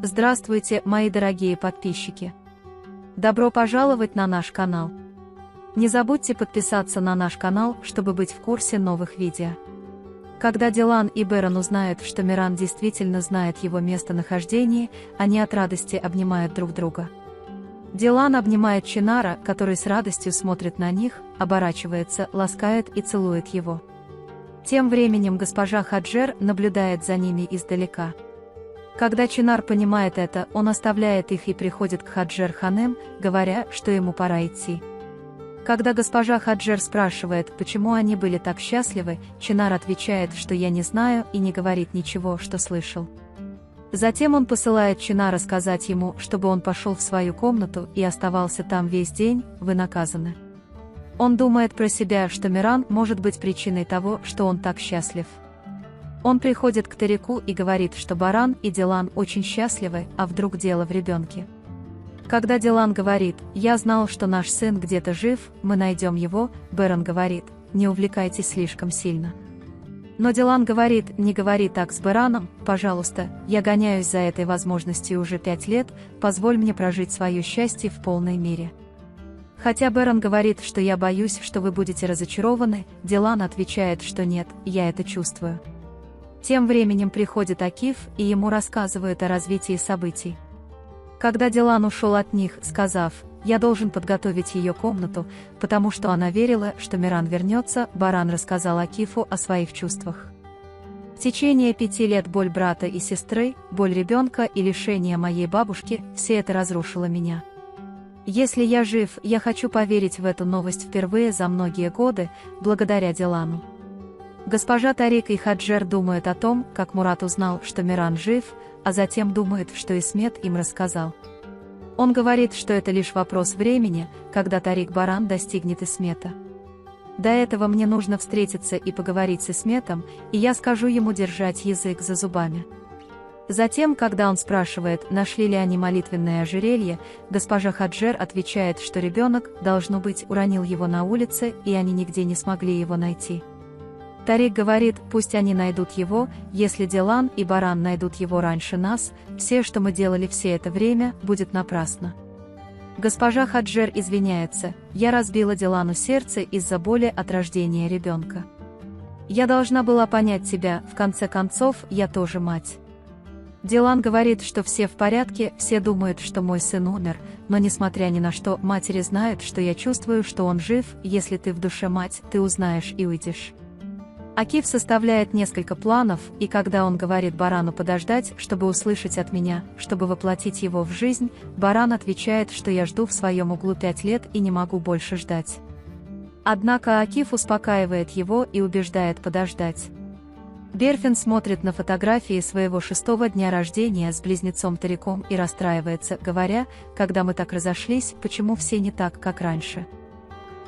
Здравствуйте, мои дорогие подписчики! Добро пожаловать на наш канал! Не забудьте подписаться на наш канал, чтобы быть в курсе новых видео. Когда Дилан и Берон узнают, что Миран действительно знает его местонахождение, они от радости обнимают друг друга. Дилан обнимает Чинара, который с радостью смотрит на них, оборачивается, ласкает и целует его. Тем временем госпожа Хаджер наблюдает за ними издалека. Когда Чинар понимает это, он оставляет их и приходит к Хаджер Ханем, говоря, что ему пора идти. Когда госпожа Хаджер спрашивает, почему они были так счастливы, Чинар отвечает, что я не знаю, и не говорит ничего, что слышал. Затем он посылает Чинара сказать ему, чтобы он пошел в свою комнату и оставался там весь день, вы наказаны. Он думает про себя, что Миран может быть причиной того, что он так счастлив. Он приходит к Тарику и говорит, что Баран и Дилан очень счастливы, а вдруг дело в ребенке. Когда Дилан говорит, я знал, что наш сын где-то жив, мы найдем его, Берон говорит, не увлекайтесь слишком сильно. Но Дилан говорит, не говори так с Бераном, пожалуйста, я гоняюсь за этой возможностью уже 5 лет, позволь мне прожить свое счастье в полной мере. Хотя Берон говорит, что я боюсь, что вы будете разочарованы, Дилан отвечает, что нет, я это чувствую. Тем временем приходит Акиф, и ему рассказывают о развитии событий. Когда Дилан ушел от них, сказав, я должен подготовить ее комнату, потому что она верила, что Миран вернется, Баран рассказал Акифу о своих чувствах. В течение 5 лет боль брата и сестры, боль ребенка и лишение моей бабушки, все это разрушило меня. Если я жив, я хочу поверить в эту новость впервые за многие годы, благодаря Дилану. Госпожа Тарик и Хаджер думают о том, как Мурат узнал, что Миран жив, а затем думают, что Исмет им рассказал. Он говорит, что это лишь вопрос времени, когда Тарик Баран достигнет Исмета. До этого мне нужно встретиться и поговорить с Исметом, и я скажу ему держать язык за зубами. Затем, когда он спрашивает, нашли ли они молитвенное ожерелье, госпожа Хаджер отвечает, что ребенок, должно быть, уронил его на улице, и они нигде не смогли его найти. Тарик говорит, пусть они найдут его, если Дилан и Баран найдут его раньше нас, все, что мы делали все это время, будет напрасно. Госпожа Хаджер извиняется, я разбила Дилану сердце из-за боли от рождения ребенка. Я должна была понять тебя, в конце концов, я тоже мать. Дилан говорит, что все в порядке, все думают, что мой сын умер, но несмотря ни на что, матери знают, что я чувствую, что он жив, если ты в душе мать, ты узнаешь и уйдешь. Акиф составляет несколько планов, и когда он говорит Барану подождать, чтобы услышать от меня, чтобы воплотить его в жизнь, Баран отвечает, что я жду в своем углу 5 лет и не могу больше ждать. Однако Акиф успокаивает его и убеждает подождать. Берфин смотрит на фотографии своего 6-го дня рождения с близнецом Тариком и расстраивается, говоря, когда мы так разошлись, почему все не так, как раньше.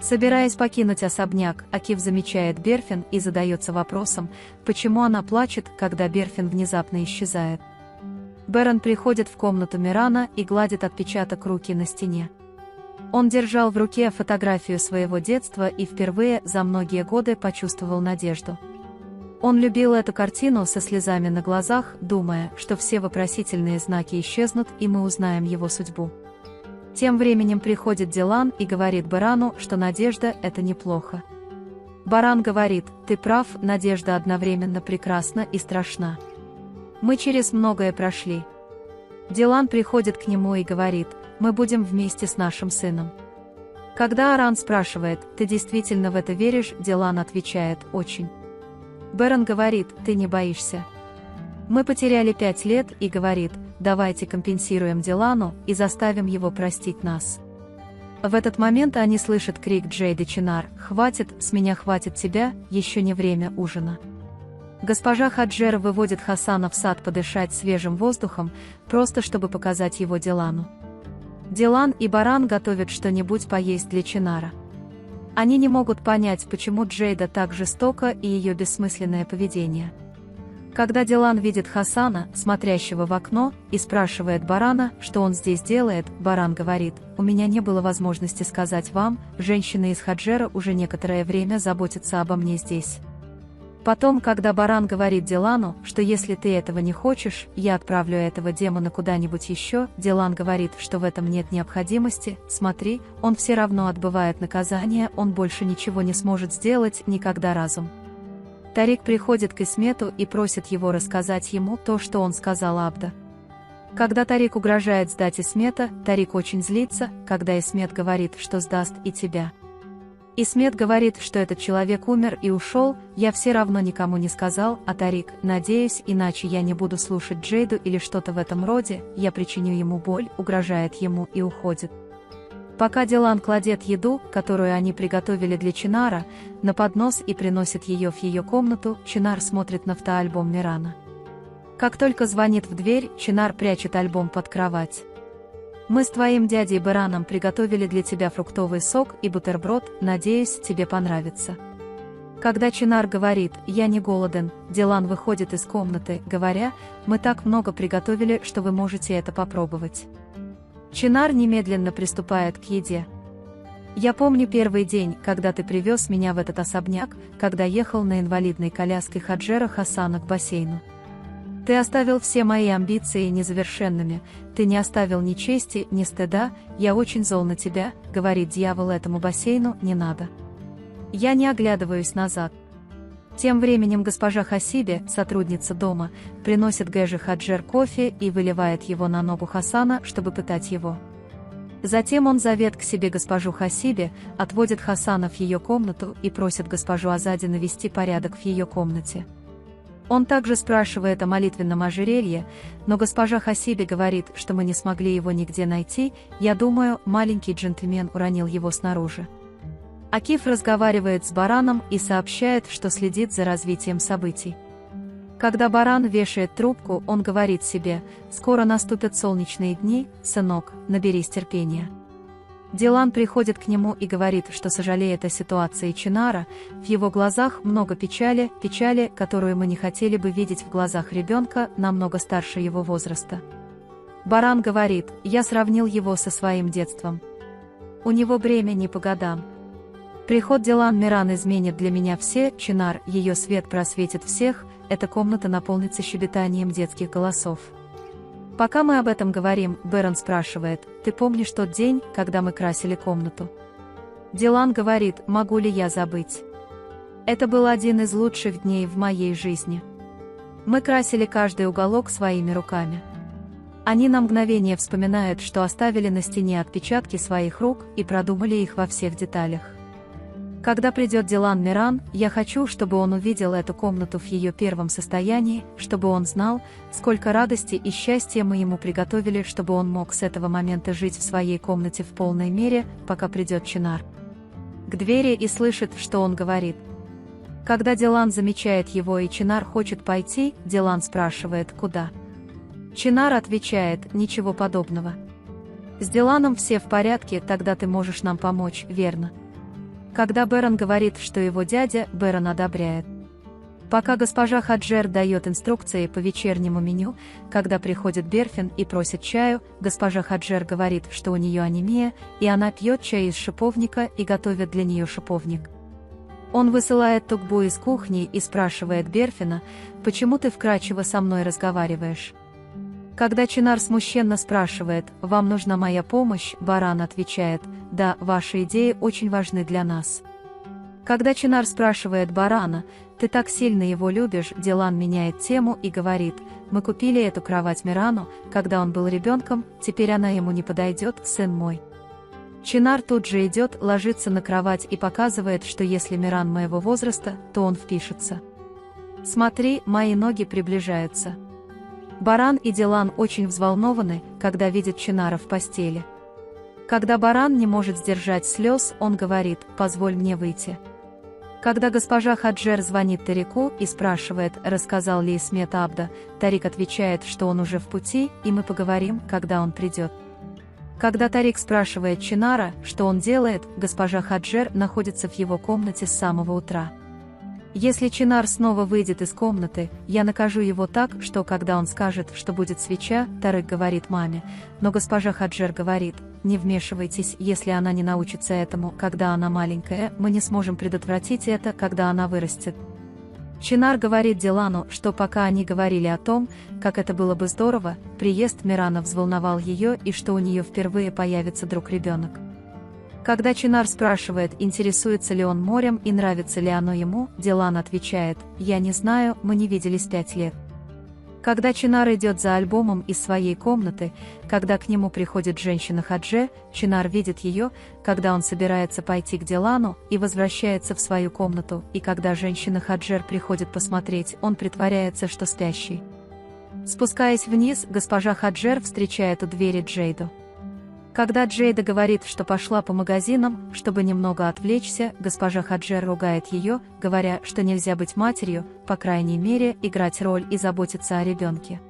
Собираясь покинуть особняк, Акиф замечает Берфин и задается вопросом, почему она плачет, когда Берфин внезапно исчезает. Берон приходит в комнату Мирана и гладит отпечаток руки на стене. Он держал в руке фотографию своего детства и впервые за многие годы почувствовал надежду. Он любил эту картину со слезами на глазах, думая, что все вопросительные знаки исчезнут и мы узнаем его судьбу. Тем временем приходит Дилан и говорит Барану, что надежда – это неплохо. Баран говорит, ты прав, надежда одновременно прекрасна и страшна. Мы через многое прошли. Дилан приходит к нему и говорит, мы будем вместе с нашим сыном. Когда Аран спрашивает, ты действительно в это веришь, Дилан отвечает, очень. Берон говорит, ты не боишься. Мы потеряли 5 лет и говорит, давайте компенсируем Дилану и заставим его простить нас. В этот момент они слышат крик Джейды Чинар, «Хватит, с меня хватит тебя, еще не время ужина». Госпожа Хаджер выводит Хасана в сад подышать свежим воздухом, просто чтобы показать его Дилану. Дилан и Баран готовят что-нибудь поесть для Чинара. Они не могут понять, почему Джейда так жестока и ее бессмысленное поведение. Когда Дилан видит Хасана, смотрящего в окно, и спрашивает Барана, что он здесь делает, Баран говорит, «У меня не было возможности сказать вам, женщины из Хаджера уже некоторое время заботятся обо мне здесь». Потом, когда Баран говорит Дилану, что если ты этого не хочешь, я отправлю этого демона куда-нибудь еще, Дилан говорит, что в этом нет необходимости, смотри, он все равно отбывает наказание, он больше ничего не сможет сделать, никогда разум. Тарик приходит к Исмету и просит его рассказать ему то, что он сказал Абда. Когда Тарик угрожает сдать Исмета, Тарик очень злится, когда Исмет говорит, что сдаст и тебя. Исмет говорит, что этот человек умер и ушел, я все равно никому не сказал, а Тарик, надеюсь, иначе я не буду слушать Джейду или что-то в этом роде, я причиню ему боль, угрожает ему и уходит. Пока Дилан кладет еду, которую они приготовили для Чинара, на поднос и приносит ее в ее комнату, Чинар смотрит на фотоальбом Мирана. Как только звонит в дверь, Чинар прячет альбом под кровать. «Мы с твоим дядей Бараном приготовили для тебя фруктовый сок и бутерброд, надеюсь, тебе понравится». Когда Чинар говорит «я не голоден», Дилан выходит из комнаты, говоря «мы так много приготовили, что вы можете это попробовать». Чинар немедленно приступает к еде. «Я помню первый день, когда ты привез меня в этот особняк, когда ехал на инвалидной коляске Хаджера Хасана к бассейну. Ты оставил все мои амбиции незавершенными, ты не оставил ни чести, ни стыда, я очень зол на тебя», — говорит дьявол этому бассейну, «не надо». Я не оглядываюсь назад. Тем временем госпожа Хасиби, сотрудница дома, приносит Гэжи Хаджер кофе и выливает его на ногу Хасана, чтобы пытать его. Затем он зовет к себе госпожу Хасиби, отводит Хасана в ее комнату и просит госпожу Азади навести порядок в ее комнате. Он также спрашивает о молитвенном ожерелье, но госпожа Хасиби говорит, что мы не смогли его нигде найти, я думаю, маленький джентльмен уронил его снаружи. Акиф разговаривает с Бараном и сообщает, что следит за развитием событий. Когда Баран вешает трубку, он говорит себе: «Скоро наступят солнечные дни, сынок, наберись терпения». Дилан приходит к нему и говорит, что сожалеет о ситуации Чинара, в его глазах много печали, печали, которую мы не хотели бы видеть в глазах ребенка, намного старше его возраста. Баран говорит: «Я сравнил его со своим детством. У него бремя не по годам. Приход Дилан Миран изменит для меня все, Чинар, ее свет просветит всех, эта комната наполнится щебетанием детских голосов». Пока мы об этом говорим, Бэрон спрашивает: «Ты помнишь тот день, когда мы красили комнату?» Дилан говорит: «Могу ли я забыть? Это был один из лучших дней в моей жизни. Мы красили каждый уголок своими руками». Они на мгновение вспоминают, что оставили на стене отпечатки своих рук и продумали их во всех деталях. Когда придет Дилан Миран, я хочу, чтобы он увидел эту комнату в ее первом состоянии, чтобы он знал, сколько радости и счастья мы ему приготовили, чтобы он мог с этого момента жить в своей комнате в полной мере, пока придет Чинар к двери и слышит, что он говорит. Когда Дилан замечает его и Чинар хочет пойти, Дилан спрашивает: «Куда?». Чинар отвечает: «Ничего подобного. С Диланом все в порядке, тогда ты можешь нам помочь, верно?» Когда Бэрон говорит, что его дядя, Бэрон одобряет. Пока госпожа Хаджер дает инструкции по вечернему меню, когда приходит Берфин и просит чаю, госпожа Хаджер говорит, что у нее анемия, и она пьет чай из шиповника и готовит для нее шиповник. Он высылает Тугбу из кухни и спрашивает Берфина: «Почему ты вкрадчиво со мной разговариваешь?» Когда Чинар смущенно спрашивает: «Вам нужна моя помощь?», Баран отвечает: «Да, ваши идеи очень важны для нас». Когда Чинар спрашивает Барана: «Ты так сильно его любишь?», Дилан меняет тему и говорит: «Мы купили эту кровать Мирану, когда он был ребенком, теперь она ему не подойдет, сын мой». Чинар тут же идет, ложится на кровать и показывает, что если Миран моего возраста, то он впишется. «Смотри, мои ноги приближаются». Баран и Дилан очень взволнованы, когда видят Чинара в постели. Когда Баран не может сдержать слез, он говорит: «Позволь мне выйти». Когда госпожа Хаджер звонит Тарику и спрашивает, рассказал ли Исмет Абда, Тарик отвечает, что он уже в пути, и мы поговорим, когда он придет. Когда Тарик спрашивает Чинара, что он делает, госпожа Хаджер находится в его комнате с самого утра. Если Чинар снова выйдет из комнаты, я накажу его так, что когда он скажет, что будет свеча, Тарик говорит маме, но госпожа Хаджер говорит: «Не вмешивайтесь, если она не научится этому, когда она маленькая, мы не сможем предотвратить это, когда она вырастет». Чинар говорит Дилану, что пока они говорили о том, как это было бы здорово, приезд Мирана взволновал ее и что у нее впервые появится друг-ребенок. Когда Чинар спрашивает, интересуется ли он морем и нравится ли оно ему, Дилан отвечает: «Я не знаю, мы не виделись 5 лет». Когда Чинар идет за альбомом из своей комнаты, когда к нему приходит женщина Хадже, Чинар видит ее, когда он собирается пойти к Дилану и возвращается в свою комнату, и когда женщина Хаджер приходит посмотреть, он притворяется, что спящий. Спускаясь вниз, госпожа Хаджер встречает у двери Джейду. Когда Джейда говорит, что пошла по магазинам, чтобы немного отвлечься, госпожа Хаджер ругает ее, говоря, что нельзя быть матерью, по крайней мере, играть роль и заботиться о ребенке.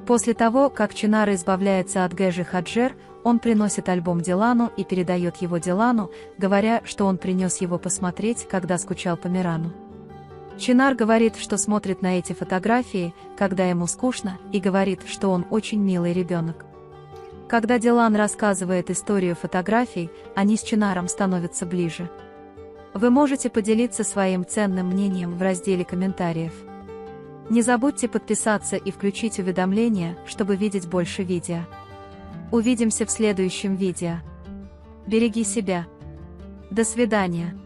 После того, как Чинар избавляется от Гэжи Хаджер, он приносит альбом Дилану и передает его Дилану, говоря, что он принес его посмотреть, когда скучал по Мирану. Чинар говорит, что смотрит на эти фотографии, когда ему скучно, и говорит, что он очень милый ребенок. Когда Дилан рассказывает историю фотографий, они с Чинаром становятся ближе. Вы можете поделиться своим ценным мнением в разделе комментариев. Не забудьте подписаться и включить уведомления, чтобы видеть больше видео. Увидимся в следующем видео. Береги себя. До свидания.